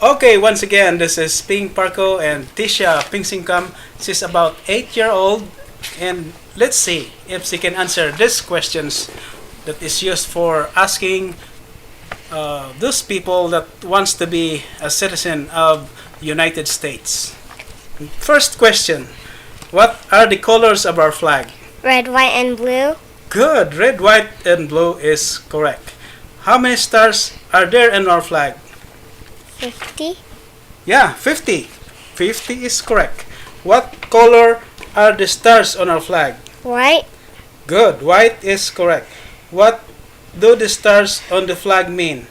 Okay, once again, this is Ping Parko and Tishia Pingsingkam. She's about 8-year-old, and let's see if she can answer these questions that is used for asking those people that wants to be a citizen of United States. First question, what are the colors of our flag? Red, white, and blue. Good, red, white, and blue is correct. How many stars are there in our flag? 50. Yeah, 50. 50 is correct. What color are the stars on our flag? White. Good, white is correct. What do the stars on the flag mean?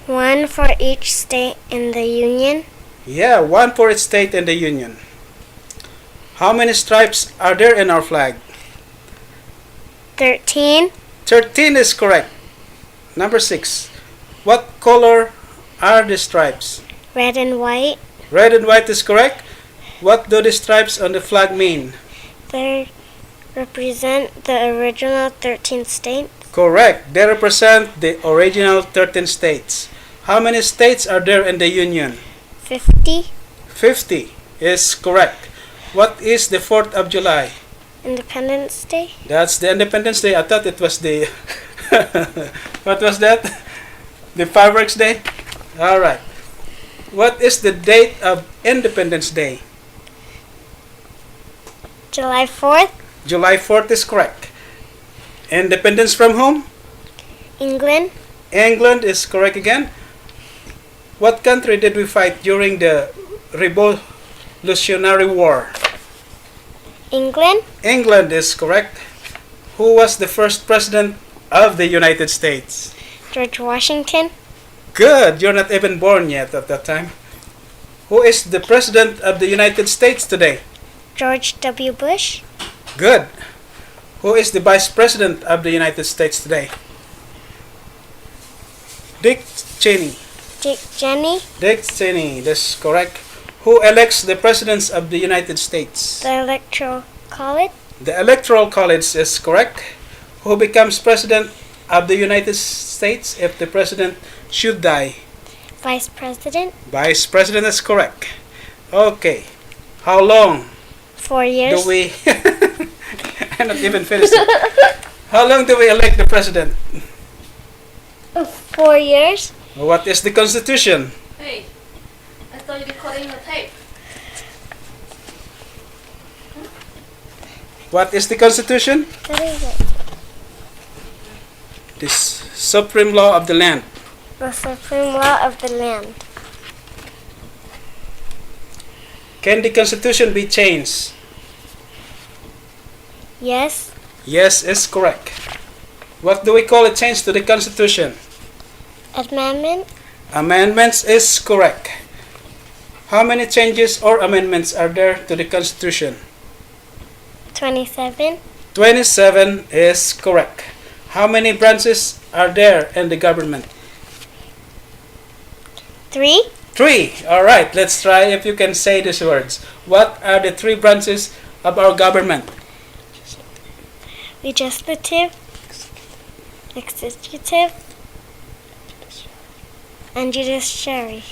One for each state in the Union. Yeah, one for each state in the Union. How many stripes are there in our flag? 13. 13 is correct. Number 6. What color are the stripes? Red and white. Red and white is correct. What do the stripes on the flag mean? They represent the original 13 states. Correct. They represent the original 13 states. How many states are there in the Union? 50. 50 is correct. What is the 4th of July? Independence Day. That's the Independence Day. I thought it was the... What was that? The Fireworks Day? Alright. What is the date of Independence Day? July 4th. July 4th is correct. Independence from whom? England. England is correct again. What country did we fight during the Revolutionary War? England. England is correct. Who was the first president of the United States? George Washington. Good. You're not even born yet at that time. Who is the president of the United States today? George W. Bush. Good. Who is the vice president of the United States today? Dick Cheney. Dick Cheney. Dick Cheney. That's correct. Who elects the presidents of the United States? The Electoral College. The Electoral College is correct. Who becomes president of the United States if the president should die? Vice President. Vice president is correct. Okay. How long 4 years. do we... I'm not even finished. How long do we elect the president? 4 years. What is the Constitution? Hey, I thought you were recording the tape. What is the Constitution? What is it? The supreme law of the land. The supreme law of the land. Can the Constitution be changed? Yes. Yes is correct. What do we call a change to the Constitution? Amendment. Amendments is correct. How many changes or amendments are there to the Constitution? 27. 27 is correct. How many branches are there in the government? 3. 3. Alright, let's try if you can say these words. What are the 3 branches of our government? Legislative, executive, and judiciary.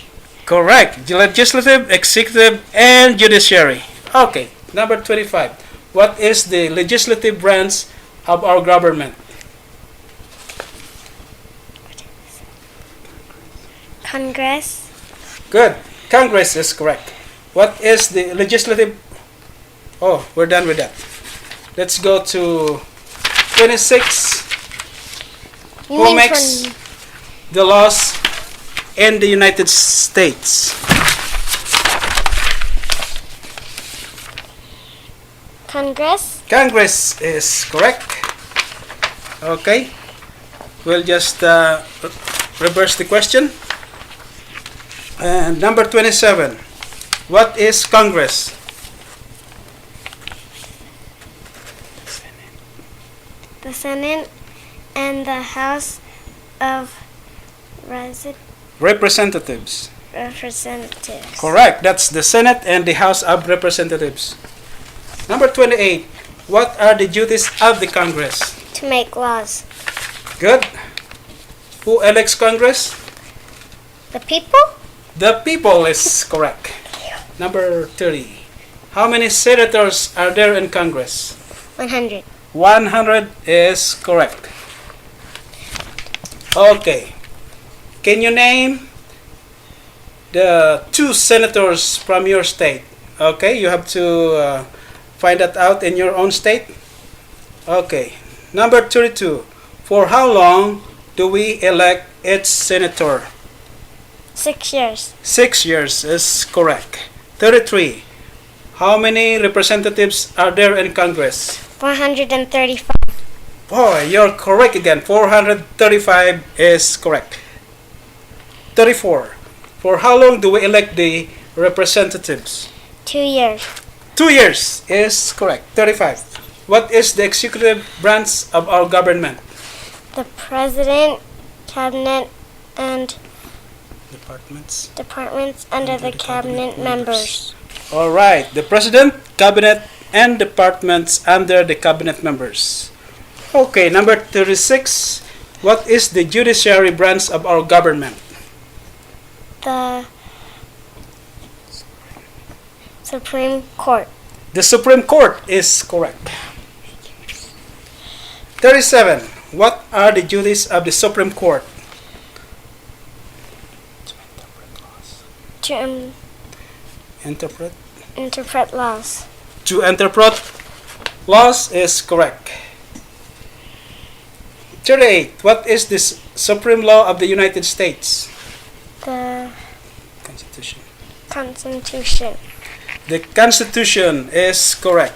Correct. Legislative, executive, and judiciary. Okay, number 25. What is the legislative branch of our government? Congress. Good. Congress is correct. What is the legislative? Oh, we're done with that. Let's go to 26. Who makes the laws in the United States? Congress. Congress is correct. Okay. We'll just reverse the question. And number 27. What is Congress? The Senate and the House of Representatives. Representatives. Correct. That's the Senate and the House of Representatives. Number 28. What are the duties of the Congress? To make laws. Good. Who elects Congress? The people? The people is correct. Number 30. How many senators are there in Congress? 100. 100 is correct. Okay. Can you name the 2 senators from your state? Okay, you have to find that out in your own state. Okay. Number 32. For how long do we elect each senator? 6 years. 6 years is correct. 33. How many representatives are there in Congress? 435. Boy, you're correct again. 435 is correct. 34. For how long do we elect the representatives? 2 years. 2 years is correct. 35. What is the executive branch of our government? The president, cabinet, and Departments under the cabinet members. All right. The president, cabinet, and departments under the cabinet members. Okay. Number 36. What is the judiciary branch of our government? The Supreme Court. The Supreme Court is correct. 37. What are the duties of the Supreme Court? To interpret laws. To interpret laws is correct. 38. What is the supreme law of the United States? The Constitution. Constitution. The Constitution is correct.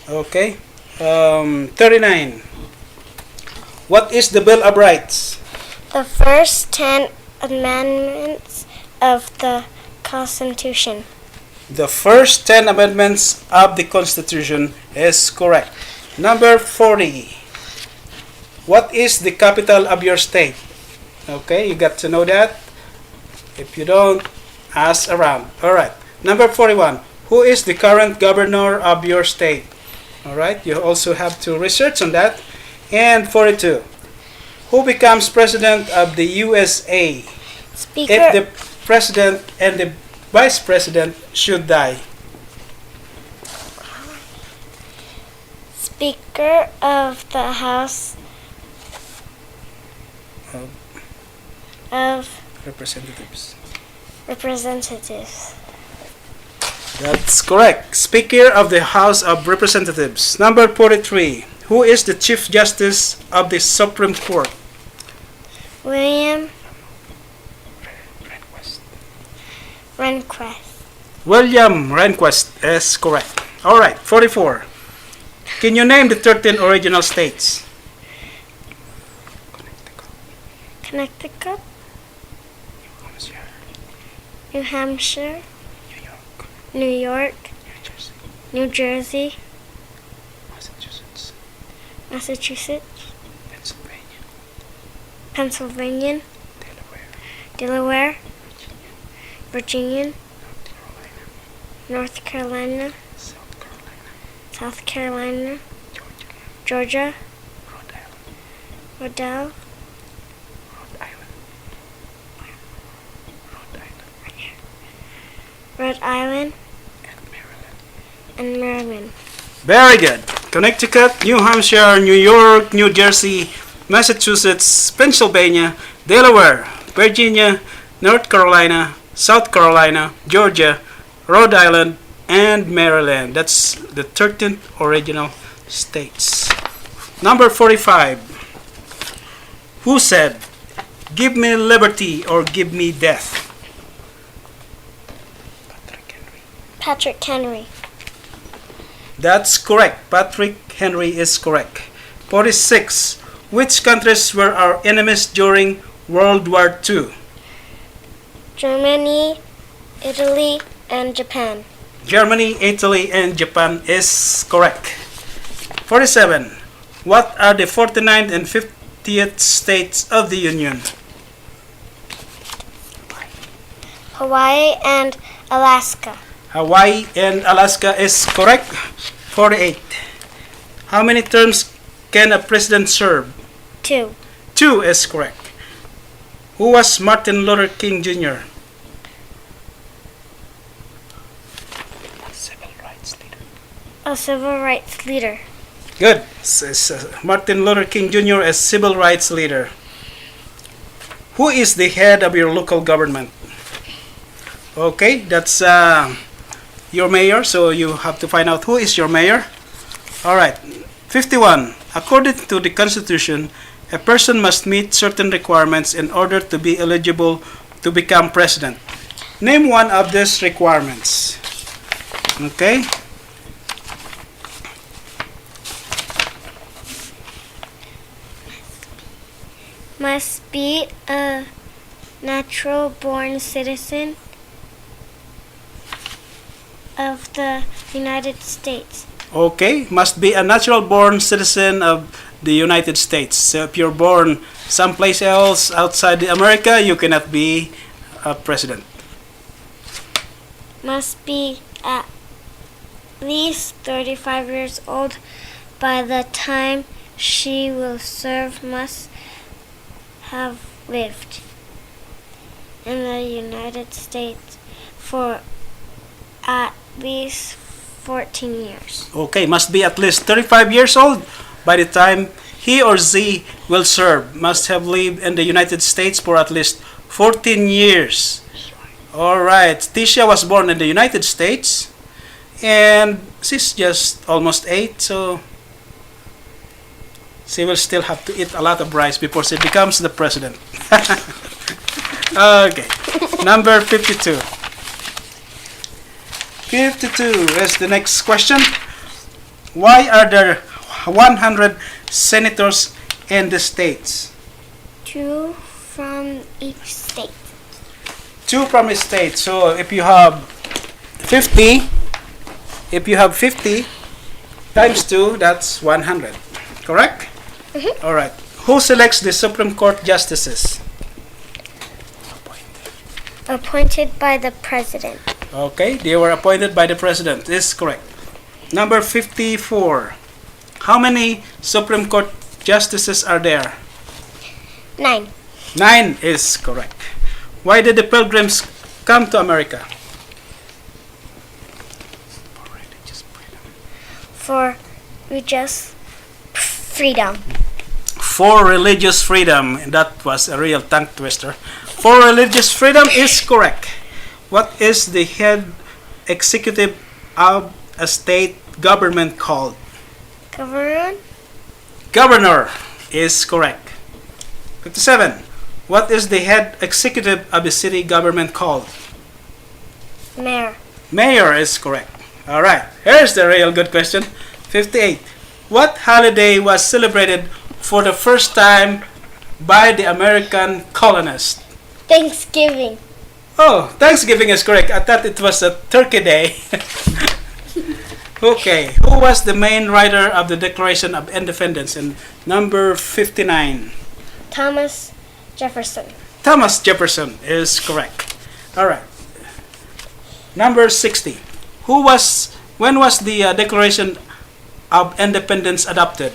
Okay. 39. What is the Bill of Rights? The first 10 amendments of the Constitution. The first 10 amendments of the Constitution is correct. Number 40. What is the capital of your state? Okay, you got to know that. If you don't, ask around. Alright. Number 41. Who is the current governor of your state? Alright, you also have to research on that. And 42. Who becomes president of the USA Speaker. if the president and the vice president should die? Speaker of the House of Representatives. Representatives. That's correct. Speaker of the House of Representatives. Number 43. Who is the Chief Justice of the Supreme Court? William Rehnquist. William Rehnquist is correct. Alright, 44. Can you name the 13 original states? Connecticut, New Hampshire, New York, New Jersey, Massachusetts, Pennsylvania, Delaware, Virginia, North Carolina, South Carolina, Georgia, Rhode Island, and Maryland. Very good. Connecticut, New Hampshire, New York, New Jersey, Massachusetts, Pennsylvania, Delaware, Virginia, North Carolina, South Carolina, Georgia, Rhode Island, and Maryland. That's the 13th original states. Number 45. Who said, "Give me liberty or give me death"? Patrick Henry. That's correct. Patrick Henry is correct. 46. Which countries were our enemies during World War II? Germany, Italy, and Japan. Germany, Italy, and Japan is correct. 47. What are the 49th and 50th states of the Union? Hawaii and Alaska. Hawaii and Alaska is correct. 48. How many terms can a president serve? 2. 2 is correct. Who was Martin Luther King Jr.? Civil rights leader. A civil rights leader. Good. Martin Luther King Jr. as civil rights leader. Who is the head of your local government? Okay, that's your mayor, so you have to find out who is your mayor. Alright, 51. According to the Constitution, a person must meet certain requirements in order to be eligible to become president. Name one of these requirements. Okay. Must be a natural born citizen of the United States. Okay, must be a natural born citizen of the United States. So if you're born someplace else outside America, you cannot be a president. Must be at least 35 years old by the time she will serve. Must have lived in the United States for at least 14 years. Okay, must be at least 35 years old by the time he or she will serve. Must have lived in the United States for at least 14 years. Alright, Tishia was born in the United States and she's just almost 8, so she will still have to eat a lot of rice before she becomes the president. Okay, number 52. 52 is the next question. Why are there 100 senators in the states? 2 from each state. 2 from a state. So if you have 50, times 2, that's 100. Correct? Mm-hmm. Alright. Who selects the Supreme Court justices? Appointed by the president. Okay, they were appointed by the president. This is correct. Number 54. How many Supreme Court justices are there? 9. 9 is correct. Why did the Pilgrims come to America? For religious freedom. For religious freedom. That was a real tongue twister. For religious freedom is correct. What is the head executive of a state government called? Governor. Governor is correct. 57. What is the head executive of a city government called? Mayor. Mayor is correct. Alright, here's the real good question. 58. What holiday was celebrated for the first time by the American colonists? Thanksgiving. Oh, Thanksgiving is correct. I thought it was a Turkey Day. Okay, who was the main writer of the Declaration of Independence? And number 59. Thomas Jefferson. Thomas Jefferson is correct. Alright. Number 60. When was the Declaration of Independence adopted?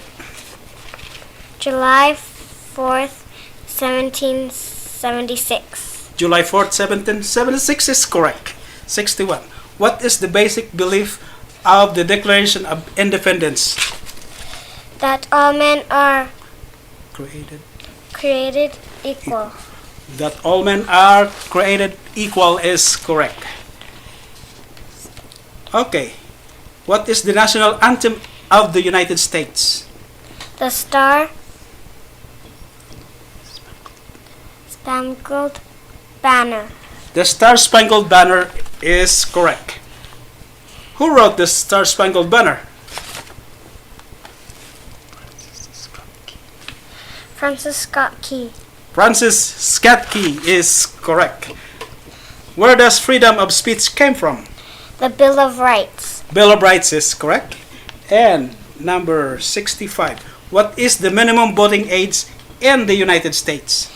July 4th, 1776. July 4th, 1776 is correct. 61. What is the basic belief of the Declaration of Independence? That all men are Created equal. That all men are created equal is correct. Okay. What is the national anthem of the United States? The Star Spangled Banner. The Star Spangled Banner is correct. Who wrote the Star Spangled Banner? Francis Scott Key. Francis Scott Key is correct. Where does freedom of speech came from? The Bill of Rights. Bill of Rights is correct. And number 65. What is the minimum voting age in the United States?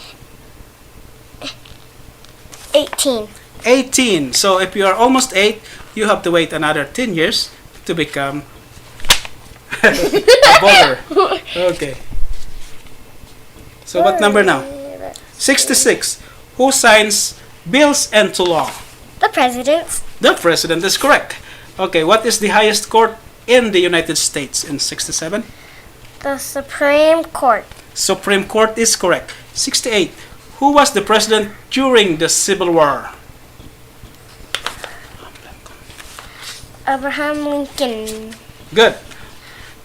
18. 18. So if you are almost 8, you have to wait another 10 years to become a voter. Okay. So what number now? 66. Who signs bills into law? The president. The president is correct. Okay, what is the highest court in the United States in 67? The Supreme Court. Supreme Court is correct. 68. Who was the president during the Civil War? Abraham Lincoln. Good.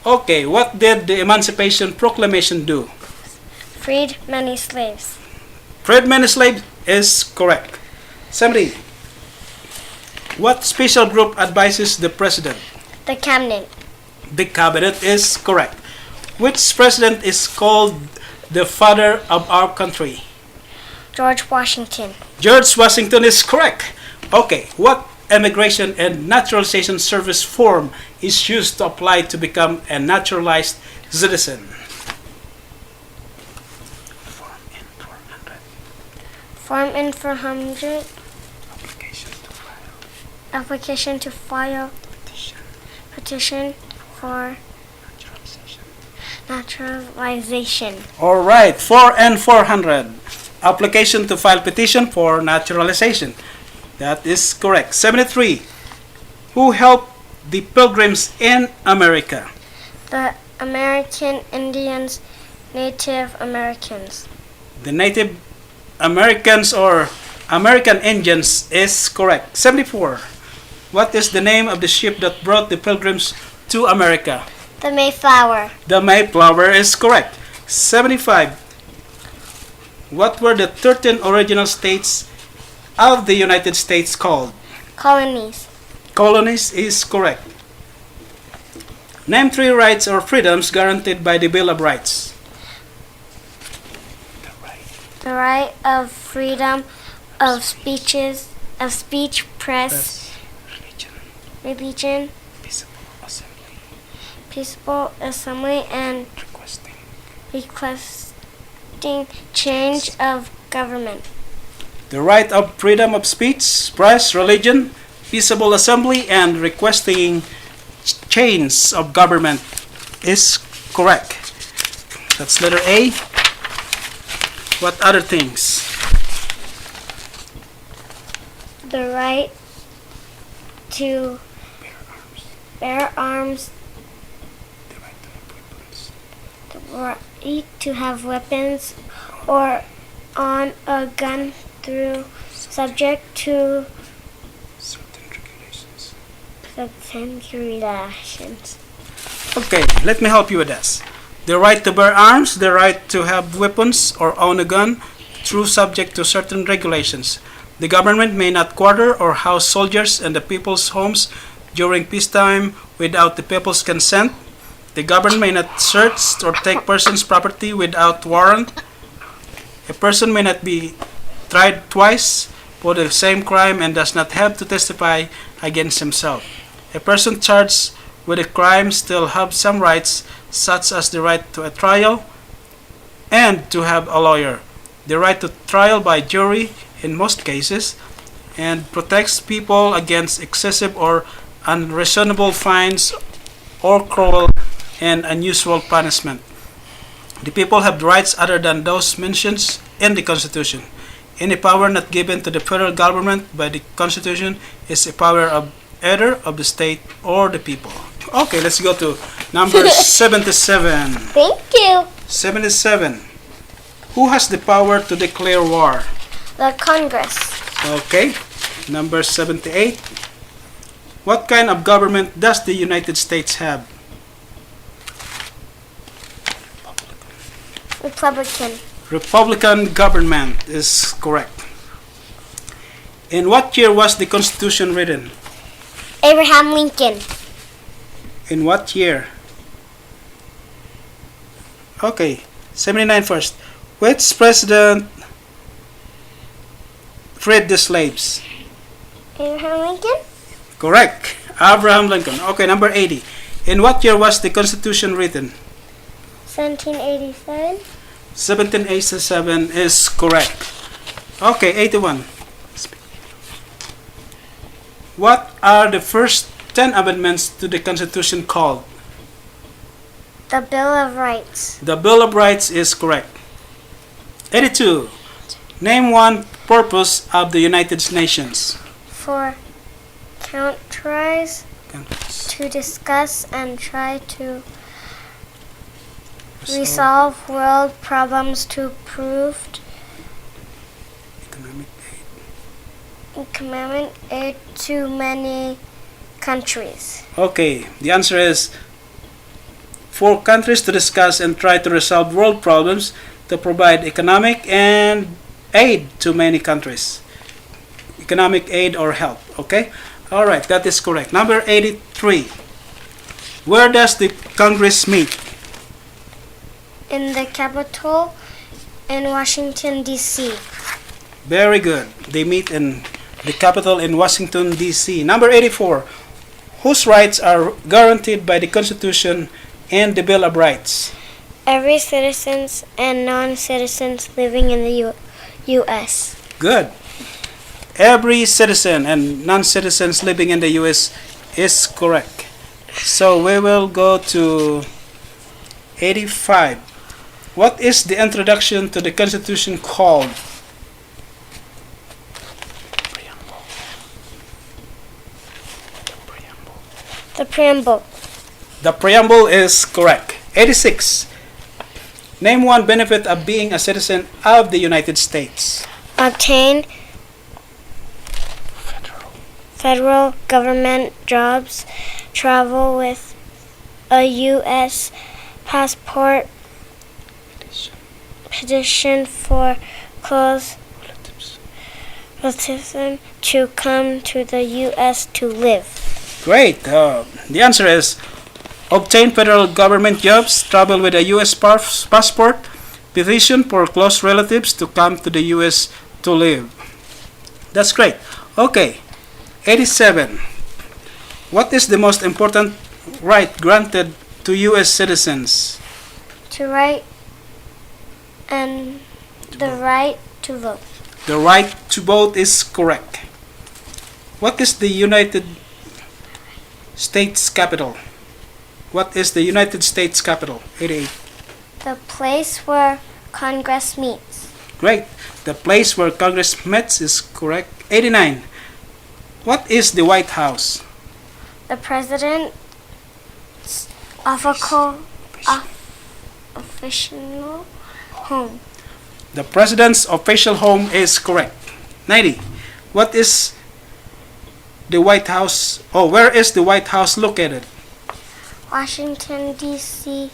Okay, what did the Emancipation Proclamation do? Freed many slaves. Freed many slaves is correct. 70. What special group advises the president? The cabinet. The cabinet is correct. Which president is called the father of our country? George Washington. George Washington is correct. Okay, what immigration and naturalization service form is used to apply to become a naturalized citizen? Form N400. Application to file. Petition for naturalization. All right, 4 and 400. Application to file petition for naturalization. That is correct. 73. Who helped the Pilgrims in America? The American Indians, Native Americans. The Native Americans or American Indians is correct. 74. What is the name of the ship that brought the Pilgrims to America? The Mayflower. The Mayflower is correct. 75. What were the 13 original states of the United States called? Colonies. Colonies is correct. Name 3 rights or freedoms guaranteed by the Bill of Rights. The right of freedom of speech, press, religion, peaceable assembly, and requesting change of government. The right of freedom of speech, press, religion, peaceable assembly, and requesting change of government is correct. That's letter A. What other things? The right to bear arms, the right to have weapons or own a gun through subject to certain regulations. Okay, let me help you with this. The right to bear arms, the right to have weapons or own a gun, through subject to certain regulations. The government may not quarter or house soldiers in the people's homes during peacetime without the people's consent. The government may not search or take persons' property without warrant. A person may not be tried twice for the same crime and does not have to testify against himself. A person charged with a crime still have some rights, such as the right to a trial and to have a lawyer. The right to trial by jury in most cases, and protects people against excessive or unreasonable fines or cruel and unusual punishment. The people have rights other than those mentioned in the Constitution. Any power not given to the federal government by the Constitution is a power of either of the state or the people. Okay, let's go to number 77. Thank you. 77. Who has the power to declare war? The Congress. Okay. Number 78. What kind of government does the United States have? Republican. Republican government is correct. In what year was the Constitution written? Abraham Lincoln. In what year? Okay, 79 first. Which president freed the slaves? Abraham Lincoln. Correct. Abraham Lincoln. Okay, number 80. In what year was the Constitution written? 1787. 1787 is correct. Okay, 81. What are the first 10 amendments to the Constitution called? The Bill of Rights. The Bill of Rights is correct. 82. Name one purpose of the United Nations. For countries to discuss and try to resolve world problems to prove economic aid to many countries. Okay, the answer is for countries to discuss and try to resolve world problems to provide economic and aid to many countries. Economic aid or help, okay? All right, that is correct. Number 83. Where does the Congress meet? In the Capitol in Washington, D.C. Very good. They meet in the Capitol in Washington, D.C. Number 84. Whose rights are guaranteed by the Constitution and the Bill of Rights? Every citizens and non-citizens living in the U.S. Good. Every citizen and non-citizens living in the U.S. is correct. So we will go to 85. What is the introduction to the Constitution called? The preamble. The preamble is correct. 86. Name one benefit of being a citizen of the United States. Obtain federal government jobs, travel with a U.S. passport, petition for close relatives to come to the U.S. to live. Great. The answer is obtain federal government jobs, travel with a U.S. passport, petition for close relatives to come to the U.S. to live. That's great. Okay. 87. What is the most important right granted to U.S. citizens? To write and the right to vote. The right to vote is correct. What is the United States capital? What is the United States capital? 88. The place where Congress meets. Great. The place where Congress meets is correct. 89. What is the White House? The president's official home. The president's official home is correct. 90. What is the White House? Oh, where is the White House located? Washington, D.C.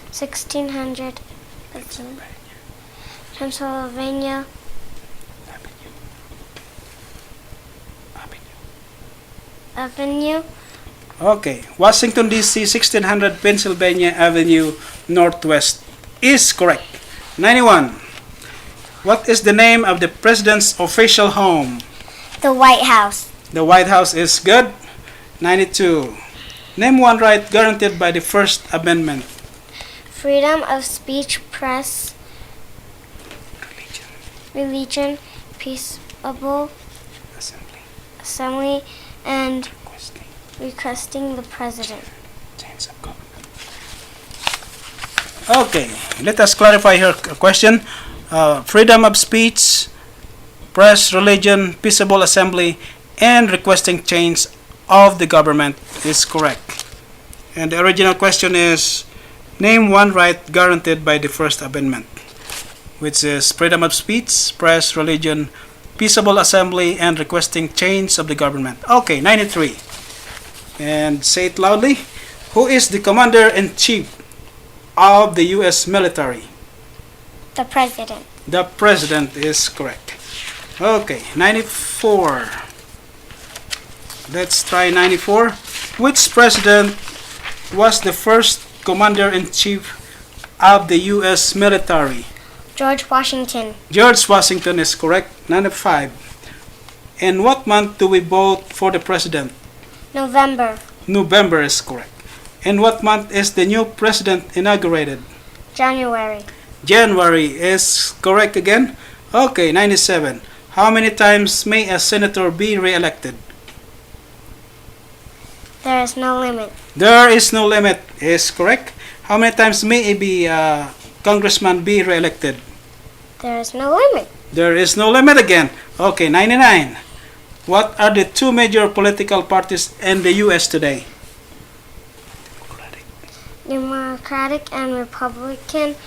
1600. Pennsylvania. Avenue. Okay. Washington, D.C. 1600 Pennsylvania Avenue Northwest is correct. 91. What is the name of the president's official home? The White House. The White House is good. 92. Name one right guaranteed by the First Amendment. Freedom of speech, press, religion, peaceable assembly, and requesting the president. Okay, let us clarify her question. Freedom of speech, press, religion, peaceable assembly, and requesting change of the government is correct. And the original question is, name one right guaranteed by the First Amendment, which is freedom of speech, press, religion, peaceable assembly, and requesting change of the government. Okay, 93. And say it loudly. Who is the commander-in-chief of the U.S. military? The president. The president is correct. Okay, 94. Let's try 94. Which president was the first commander-in-chief of the U.S. military? George Washington. George Washington is correct. 95. In what month do we vote for the president? November. November is correct. In what month is the new president inaugurated? January. January is correct again. Okay, 97. How many times may a senator be re-elected? There is no limit. There is no limit is correct. How many times may he be congressman be re-elected? There is no limit. There is no limit again. Okay, 99. What are the two major political parties in the U.S. today? Democratic and Republican.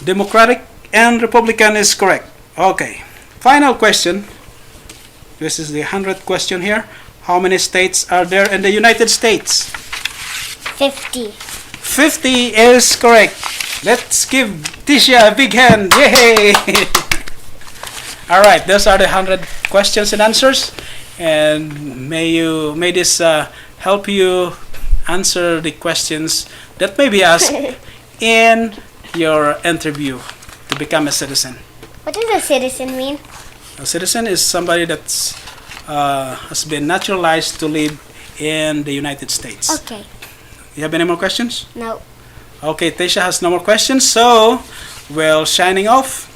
Democratic and Republican is correct. Okay. Final question. This is the 100th question here. How many states are there in the United States? 50. 50 is correct. Let's give Tishia a big hand. Yay! All right, those are the 100 questions and answers, and may this help you answer the questions that may be asked in your interview to become a citizen. What does a citizen mean? A citizen is somebody that's has been naturalized to live in the United States. Okay. You have any more questions? No. Okay, Tisha has no more questions, so we're signing off.